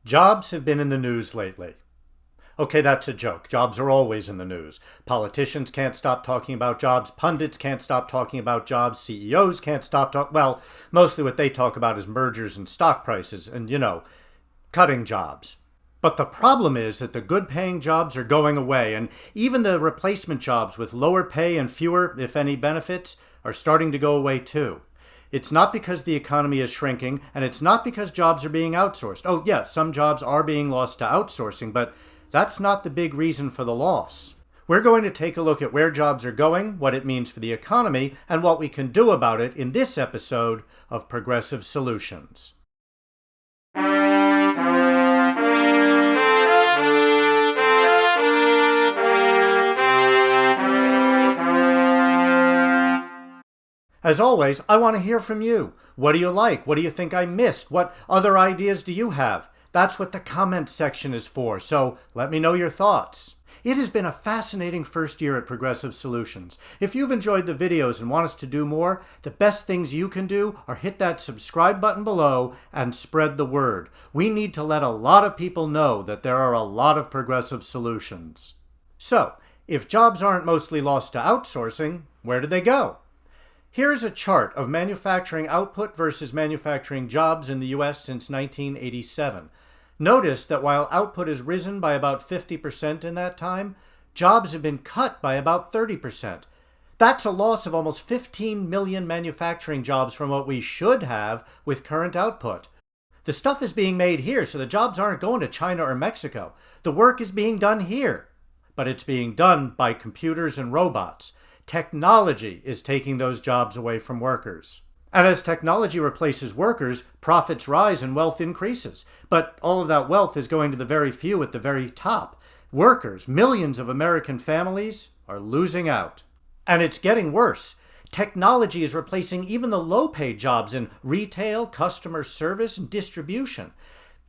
Jobs have been in the news lately. Okay, that's a joke. Jobs are always in the news. Politicians can't stop talking about jobs. Pundits can't stop talking about jobs. CEOs can't stop talking. Well, mostly what they talk about is mergers and stock prices and, cutting jobs. But the problem is that the good paying jobs are going away, and even the replacement jobs with lower pay and fewer, if any, benefits are starting to go away too. It's not because the economy is shrinking, and it's not because jobs are being outsourced. Oh, yeah, some jobs are being lost to outsourcing, but that's not the big reason for the loss. We're going to take a look at where jobs are going, what it means for the economy, and what we can do about it in this episode of Progressive Solutions. As always, I want to hear from you. What do you like? What do you think I missed? What other ideas do you have? That's what the comments section is for, so let me know your thoughts. It has been a fascinating first year at Progressive Solutions. If you've enjoyed the videos and want us to do more, the best things you can do are hit that subscribe button below and spread the word. We need to let a lot of people know that there are a lot of Progressive Solutions. So, if jobs aren't mostly lost to outsourcing, where do they go? Here's a chart of manufacturing output versus manufacturing jobs in the U.S. since 1987. Notice that while output has risen by about 50% in that time, jobs have been cut by about 30%. That's a loss of almost 15 million manufacturing jobs from what we should have with current output. The stuff is being made here, so the jobs aren't going to China or Mexico. The work is being done here, but it's being done by computers and robots. Technology is taking those jobs away from workers. And as technology replaces workers, profits rise and wealth increases. But all of that wealth is going to the very few at the very top. Workers, millions of American families, are losing out. And it's getting worse. Technology is replacing even the low-paid jobs in retail, customer service, and distribution.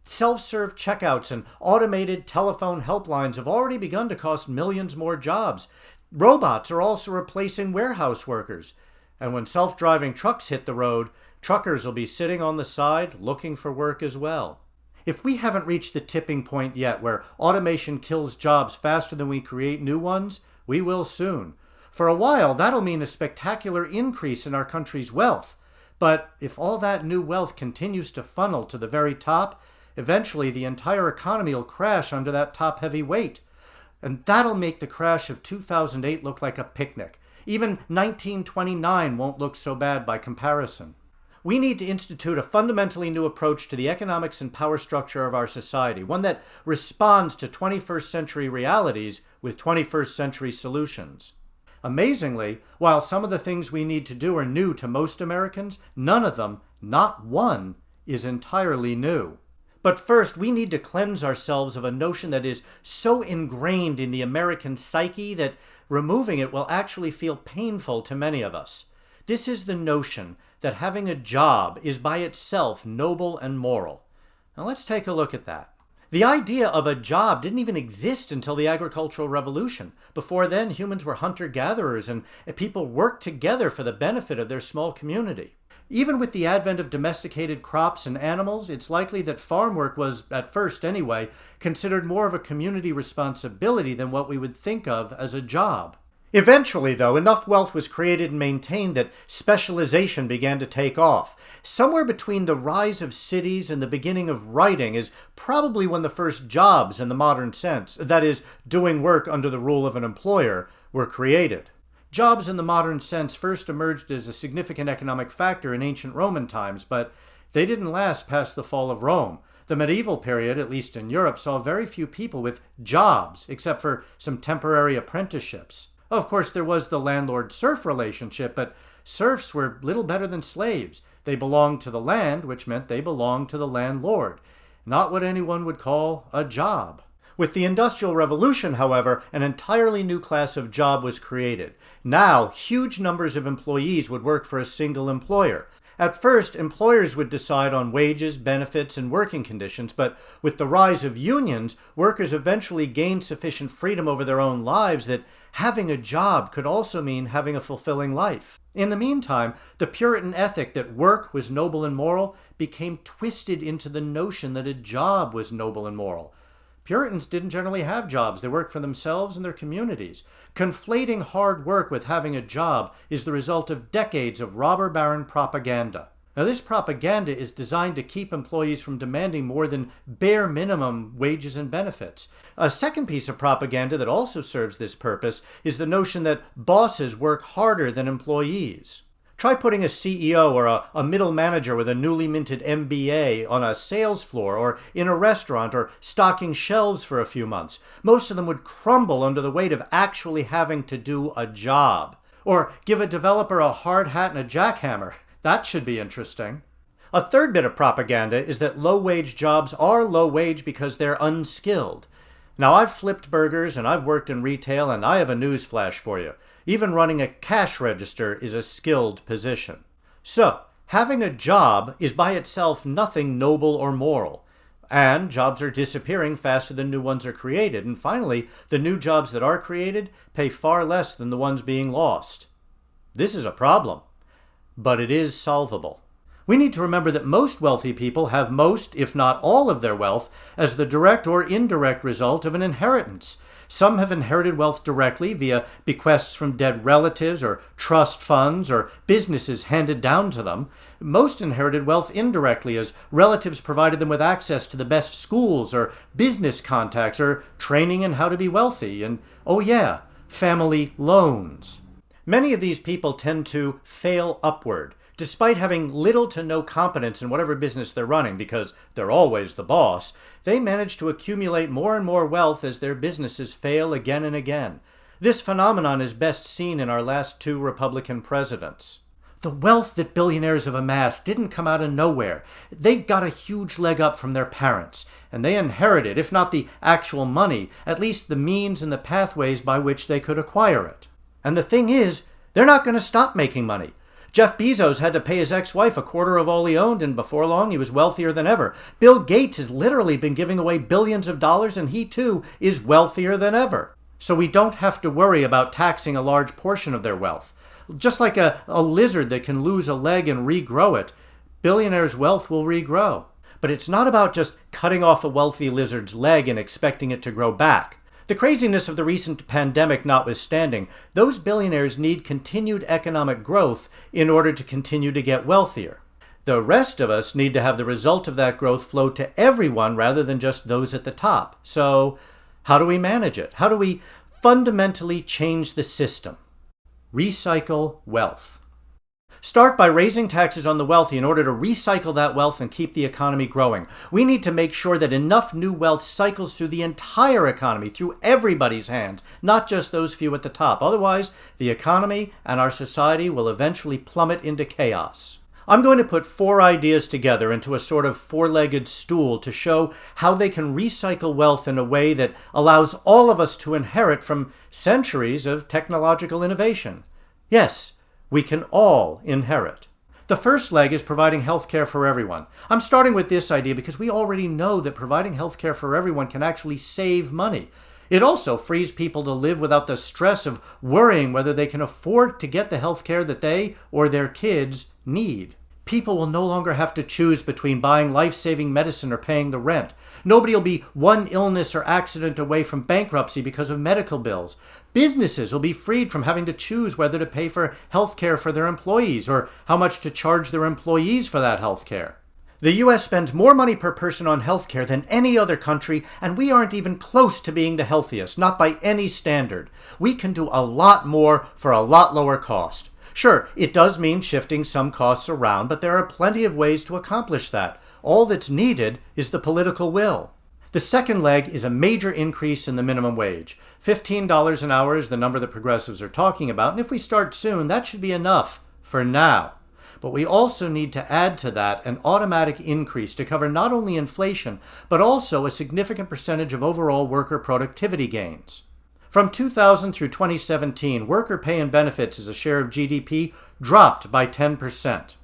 Self-serve checkouts and automated telephone helplines have already begun to cost millions more jobs. Robots are also replacing warehouse workers. And when self-driving trucks hit the road, truckers will be sitting on the side looking for work as well. If we haven't reached the tipping point yet where automation kills jobs faster than we create new ones, we will soon. For a while, that'll mean a spectacular increase in our country's wealth. But if all that new wealth continues to funnel to the very top, eventually the entire economy will crash under that top-heavy weight. And that'll make the crash of 2008 look like a picnic. Even 1929 won't look so bad by comparison. We need to institute a fundamentally new approach to the economics and power structure of our society, one that responds to 21st century realities with 21st century solutions. Amazingly, while some of the things we need to do are new to most Americans, none of them, not one, is entirely new. But first, we need to cleanse ourselves of a notion that is so ingrained in the American psyche that removing it will actually feel painful to many of us. This is the notion that having a job is by itself noble and moral. Now let's take a look at that. The idea of a job didn't even exist until the agricultural revolution. Before then, humans were hunter-gatherers and people worked together for the benefit of their small community. Even with the advent of domesticated crops and animals, it's likely that farm work was, at first anyway, considered more of a community responsibility than what we would think of as a job. Eventually, though, enough wealth was created and maintained that specialization began to take off. Somewhere between the rise of cities and the beginning of writing is probably when the first jobs in the modern sense, that is, doing work under the rule of an employer, were created. Jobs in the modern sense first emerged as a significant economic factor in ancient Roman times, but they didn't last past the fall of Rome. The medieval period, at least in Europe, saw very few people with jobs, except for some temporary apprenticeships. Of course, there was the landlord-serf relationship, but serfs were little better than slaves. They belonged to the land, which meant they belonged to the landlord. Not what anyone would call a job. With the Industrial Revolution, however, an entirely new class of job was created. Now, huge numbers of employees would work for a single employer. At first, employers would decide on wages, benefits, and working conditions, but with the rise of unions, workers eventually gained sufficient freedom over their own lives that having a job could also mean having a fulfilling life. In the meantime, the Puritan ethic that work was noble and moral became twisted into the notion that a job was noble and moral. Puritans didn't generally have jobs. They worked for themselves and their communities. Conflating hard work with having a job is the result of decades of robber baron propaganda. Now, this propaganda is designed to keep employees from demanding more than bare minimum wages and benefits. A second piece of propaganda that also serves this purpose is the notion that bosses work harder than employees. Try putting a CEO or a middle manager with a newly minted MBA on a sales floor or in a restaurant or stocking shelves for a few months. Most of them would crumble under the weight of actually having to do a job. Or give a developer a hard hat and a jackhammer. That should be interesting. A third bit of propaganda is that low-wage jobs are low-wage because they're unskilled. Now, I've flipped burgers and I've worked in retail, and I have a news flash for you. Even running a cash register is a skilled position. So, having a job is by itself nothing noble or moral. And jobs are disappearing faster than new ones are created. And finally, the new jobs that are created pay far less than the ones being lost. This is a problem, but it is solvable. We need to remember that most wealthy people have most, if not all, of their wealth as the direct or indirect result of an inheritance. Some have inherited wealth directly via bequests from dead relatives or trust funds or businesses handed down to them. Most inherited wealth indirectly as relatives provided them with access to the best schools or business contacts or training in how to be wealthy. And, oh yeah, family loans. Many of these people tend to fail upward, despite having little to no competence in whatever business they're running because they're always the boss. They manage to accumulate more and more wealth as their businesses fail again and again. This phenomenon is best seen in our last two Republican presidents. The wealth that billionaires have amassed didn't come out of nowhere. They got a huge leg up from their parents, and they inherited, if not the actual money, at least the means and the pathways by which they could acquire it. And the thing is, they're not going to stop making money. Jeff Bezos had to pay his ex-wife a quarter of all he owned, and before long he was wealthier than ever. Bill Gates has literally been giving away billions of dollars, and he too is wealthier than ever. So we don't have to worry about taxing a large portion of their wealth. Just like a lizard that can lose a leg and regrow it, billionaires' wealth will regrow. But it's not about just cutting off a wealthy lizard's leg and expecting it to grow back. The craziness of the recent pandemic notwithstanding, those billionaires need continued economic growth in order to continue to get wealthier. The rest of us need to have the result of that growth flow to everyone rather than just those at the top. So, how do we manage it? How do we fundamentally change the system? Recycle wealth. Start by raising taxes on the wealthy in order to recycle that wealth and keep the economy growing. We need to make sure that enough new wealth cycles through the entire economy, through everybody's hands, not just those few at the top. Otherwise, the economy and our society will eventually plummet into chaos. I'm going to put 4 ideas together into a sort of 4-legged stool to show how they can recycle wealth in a way that allows all of us to inherit from centuries of technological innovation. Yes, we can all inherit. The first leg is providing health care for everyone. I'm starting with this idea because we already know that providing health care for everyone can actually save money. It also frees people to live without the stress of worrying whether they can afford to get the health care that they or their kids need. People will no longer have to choose between buying life-saving medicine or paying the rent. Nobody will be one illness or accident away from bankruptcy because of medical bills. Businesses will be freed from having to choose whether to pay for health care for their employees or how much to charge their employees for that health care. The U.S. spends more money per person on health care than any other country, and we aren't even close to being the healthiest, not by any standard. We can do a lot more for a lot lower cost. Sure, it does mean shifting some costs around, but there are plenty of ways to accomplish that. All that's needed is the political will. The second leg is a major increase in the minimum wage. $15 an hour is the number that progressives are talking about, and if we start soon, that should be enough for now. But we also need to add to that an automatic increase to cover not only inflation, but also a significant percentage of overall worker productivity gains. From 2000 through 2017, worker pay and benefits as a share of GDP dropped by 10%.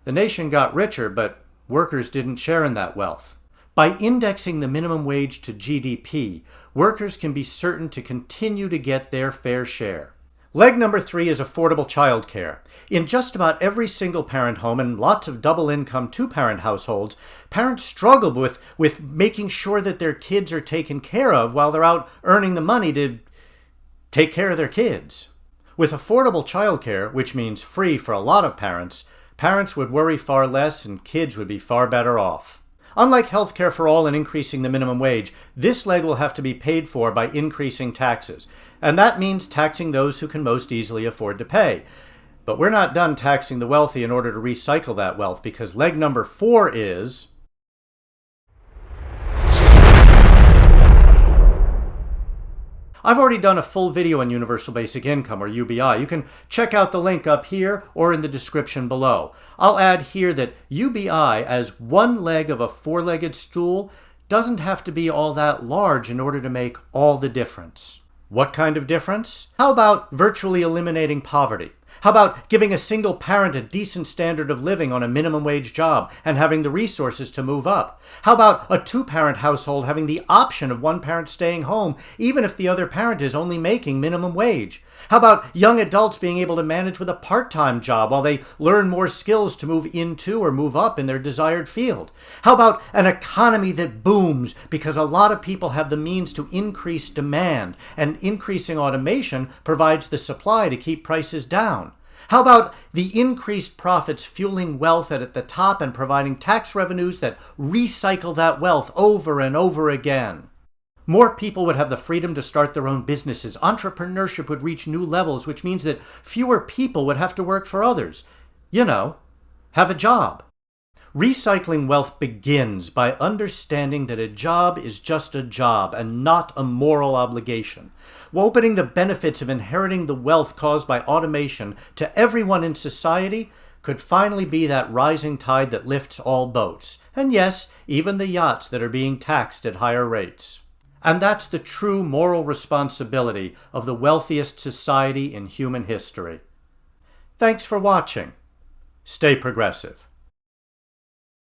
The nation got richer, but workers didn't share in that wealth. By indexing the minimum wage to GDP, workers can be certain to continue to get their fair share. Leg number 3 is affordable childcare. In just about every single-parent home and lots of double-income two-parent households, parents struggle with making sure that their kids are taken care of while they're out earning the money to take care of their kids. With affordable childcare, which means free for a lot of parents, parents would worry far less and kids would be far better off. Unlike healthcare for all and increasing the minimum wage, this leg will have to be paid for by increasing taxes. And that means taxing those who can most easily afford to pay. But we're not done taxing the wealthy in order to recycle that wealth, because leg number 4 is... I've already done a full video on Universal Basic Income, or UBI. You can check out the link up here or in the description below. I'll add here that UBI, as one leg of a four-legged stool, doesn't have to be all that large in order to make all the difference. What kind of difference? How about virtually eliminating poverty? How about giving a single parent a decent standard of living on a minimum wage job and having the resources to move up? How about a two-parent household having the option of one parent staying home even if the other parent is only making minimum wage? How about young adults being able to manage with a part-time job while they learn more skills to move into or move up in their desired field? How about an economy that booms because a lot of people have the means to increase demand, and increasing automation provides the supply to keep prices down? How about the increased profits fueling wealth at the top and providing tax revenues that recycle that wealth over and over again? More people would have the freedom to start their own businesses. Entrepreneurship would reach new levels, which means that fewer people would have to work for others. You know, have a job. Recycling wealth begins by understanding that a job is just a job and not a moral obligation. Opening the benefits of inheriting the wealth caused by automation to everyone in society could finally be that rising tide that lifts all boats. And yes, even the yachts that are being taxed at higher rates. And that's the true moral responsibility of the wealthiest society in human history. Thanks for watching. Stay progressive.